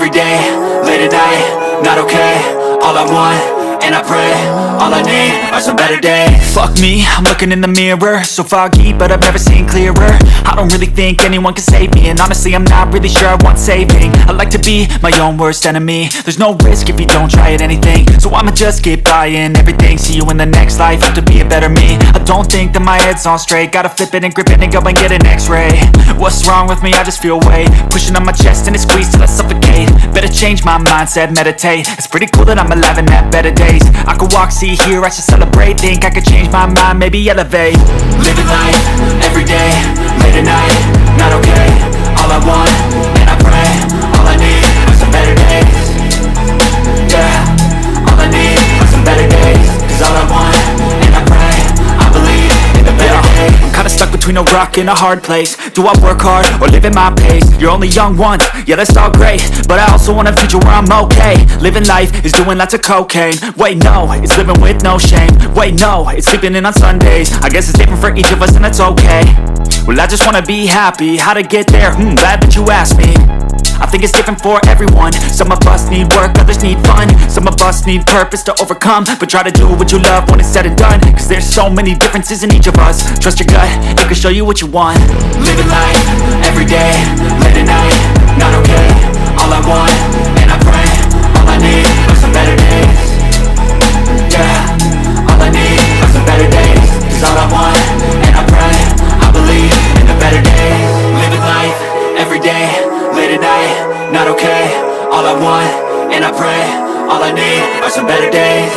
every day, late at night, not okay. All I want, and I pray, all I need are some better days. Fuck me, I'm looking in the mirror, so foggy, but I've never seen clearer. I don't really think anyone can save me, and honestly I'm not really sure I want saving. I like to be my own worst enemy. There's no risk if you don't try at anything, so I'ma just keep buying everything. See you in the next life, have to be a better me. I don't think that my head's on straight, gotta flip it and grip it and go and get an x-ray. What's wrong with me? I just feel weight pushing on my chest and it squeezes till I suffocate. Better change my mindset, meditate. It's pretty cool that I'm alive and have better days. I could walk, see, hear, I should celebrate. Think I could change my mind, maybe elevate. Living life, every day, late at night, not okay. All I want, and I pray, all I need are some better days. Yeah, all I need are some better days. Cause all I want, and I pray, I believe in the better days. I'm kinda stuck between a rock and a hard place. Do I work hard or live at my pace? You're only young once, yeah that's all great, but I also want a future where I'm okay. Living life is doing lots of cocaine. Wait no, it's living with no shame. Wait no, it's sleeping in on Sundays. I guess it's different for each of us and that's okay. Well I just wanna be happy, how to get there? Glad that you asked me. I think it's different for everyone. Some of us need work, others need fun. Some of us need purpose to overcome. But try to do what you love when it's said and done, cause there's so many differences in each of us. Trust your gut, it can show you what you want. Living life, every day, late at night, not okay. All I want, and I pray, all I need are some better days. Yeah, all I need are some better days. Cause all I want, and I pray, I believe in the better days. Living life, every day, late at night, not okay. All I want, and I pray, all I need are some better days.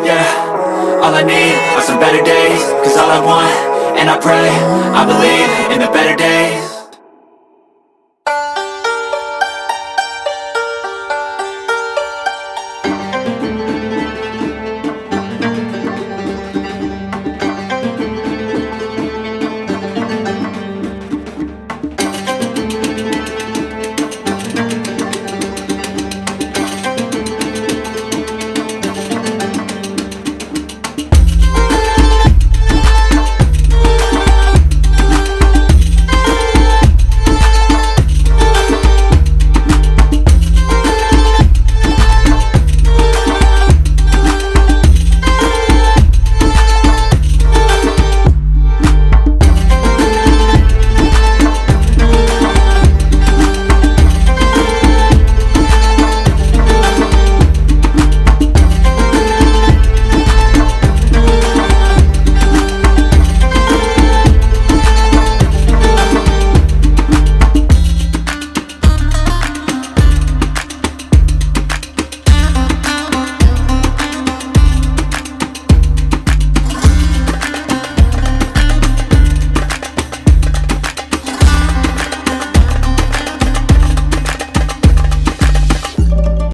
Yeah, all I need are some better days. Cause all I want, and I pray, I believe in the better days.